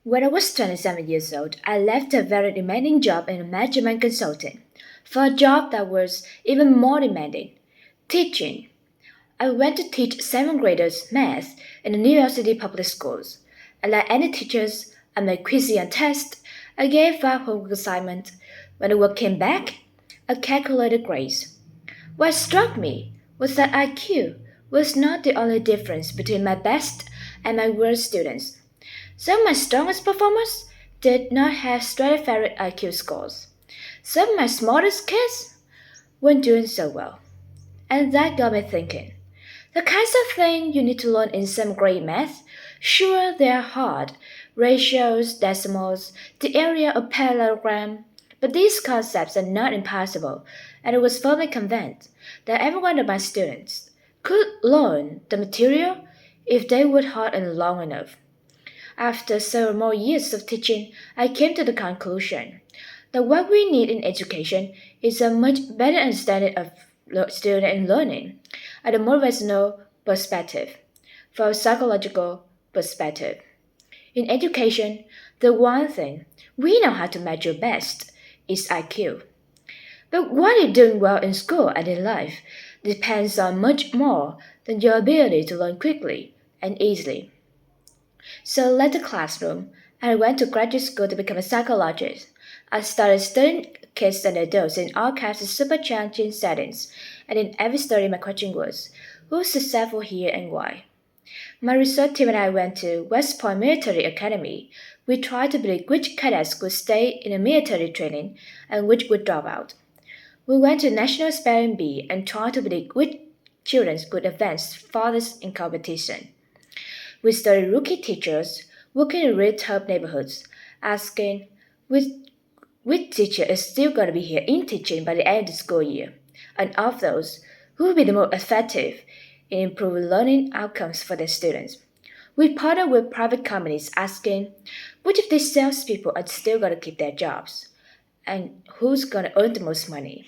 When I was 27 years old, I left a very demanding job in management consulting for a job that was even more demanding teaching. I went to teach 7th graders math in the New York City public schools. And like any teachers, I made quizzes and tests. I gave 5 homework assignments. When the work came back, I calculated grades. What struck me was that IQ was not the only difference between my best and my worst students. Some of my strongest performers did not have stratospheric IQ scores. Some of my smartest kids weren't doing so well. And that got me thinking. The kinds of things you need to learn in some grade math, sure they are hard. Ratios, decimals, the area of parallelogram. But these concepts are not impossible, and I was firmly convinced that every one of my students could learn the material if they worked hard and long enough. After several more years of teaching, I came to the conclusion that what we need in education is a much better understanding of student learning at a motivational perspective, from a psychological perspective. In education, the one thing we know how to measure best is IQ. But what you're doing well in school and in life depends on much more than your ability to learn quickly and easily. So I left the classroom and I went to graduate school to become a psychologist. I started studying kids and adults in all kinds of super challenging settings, and in every study my question was, who's successful here and why? My research team and I went to West Point Military Academy. We tried to predict which cadets would stay in the military training and which would drop out. We went to National Spelling Bee and tried to predict which children would advance farthest in competition. We studied rookie teachers working in really tough neighborhoods, asking which teacher is still going to be here in teaching by the end of the school year, and of those, who will be the most effective in improving learning outcomes for their students. We partnered with private companies asking which of these salespeople are still going to keep their jobs, and who's going to earn the most money.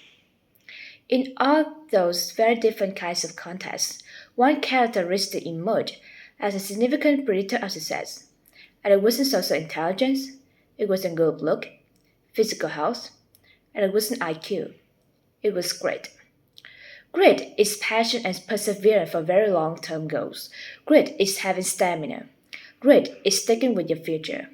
In all those very different kinds of contests, one characteristic emerged as a significant predictor of success, and it wasn't social intelligence, it wasn't good look, physical health, and it wasn't IQ. It was grit. Grit is passion and perseverance for very long term goals. Grit is having stamina. Grit is sticking with your future.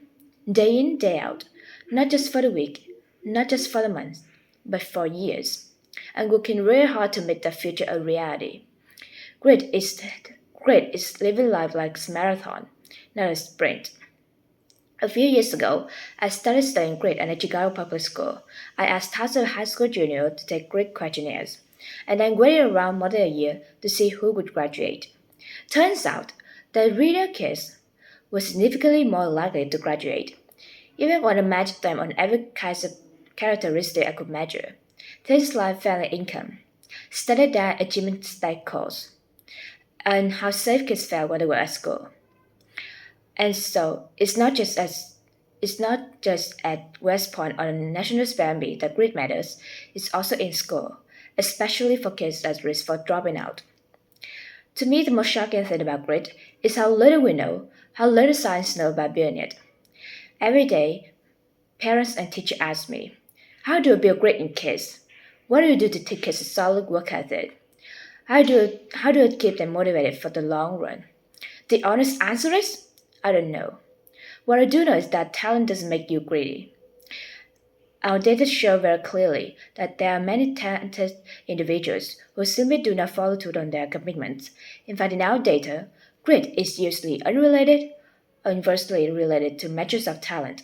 Day in, day out. Not just for the week, not just for the month, but for years. And working really hard to make that future a reality. Grit is Grit is living life like a marathon, not a sprint. A few years ago, I started studying grit at a Chicago public school. I asked thousands of high school juniors to take grit questionnaires, and then waited around more than a year to see who would graduate. Turns out that reader kids were significantly more likely to graduate, even when I matched them on every kind of characteristic I could measure. Things like family income, studied their achievement scores, and how safe kids felt when they were at school. And so it's not just at West Point or the National Spelling that grit matters, it's also in school, especially for kids at risk for dropping out. To me, the most shocking thing about grit is how little we know, how little science know about building it. Every day, parents and teachers ask me, how do I build grit in kids? What do you do to teach kids a solid work ethic? How do I keep them motivated for the long run? The honest answer is, I don't know. What I do know is that talent doesn't make you greedy. Our data show very clearly that there are many talented individuals who simply do not follow through on their commitments. In fact, in our data, grit is usually unrelated or inversely related to measures of talent.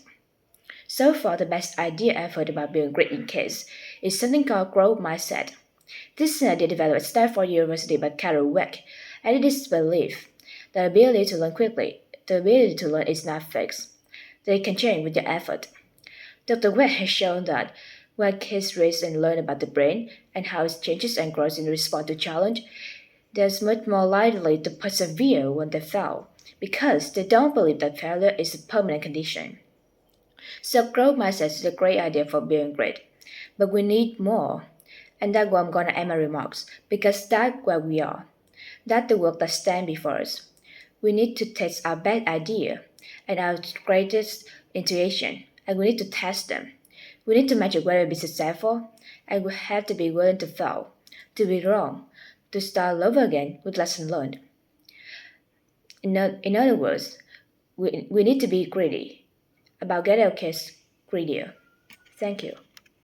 So far, the best idea I've heard about building grit in kids is something called growth mindset. This is an idea developed at Stanford University by Carol Weck, and it is believed that the ability to learn is not fixed. They can change with your effort. Dr. Weck has shown that when kids read and learn about the brain and how it changes and grows in response to challenge, they're much more likely to persevere when they fail because they don't believe that failure is a permanent condition. So growth mindset is a great idea for being great, but we need more. And that's where I'm gonna end my remarks because that's where we are. That's the work that stands before us. We need to test our bad idea and our greatest intuition, and we need to test them. We need to measure whether to be successful, and we have to be willing to fail, to be wrong, to start over again with lessons learned. In other words, we need to be greedy about getting our kids greedier. Thank you.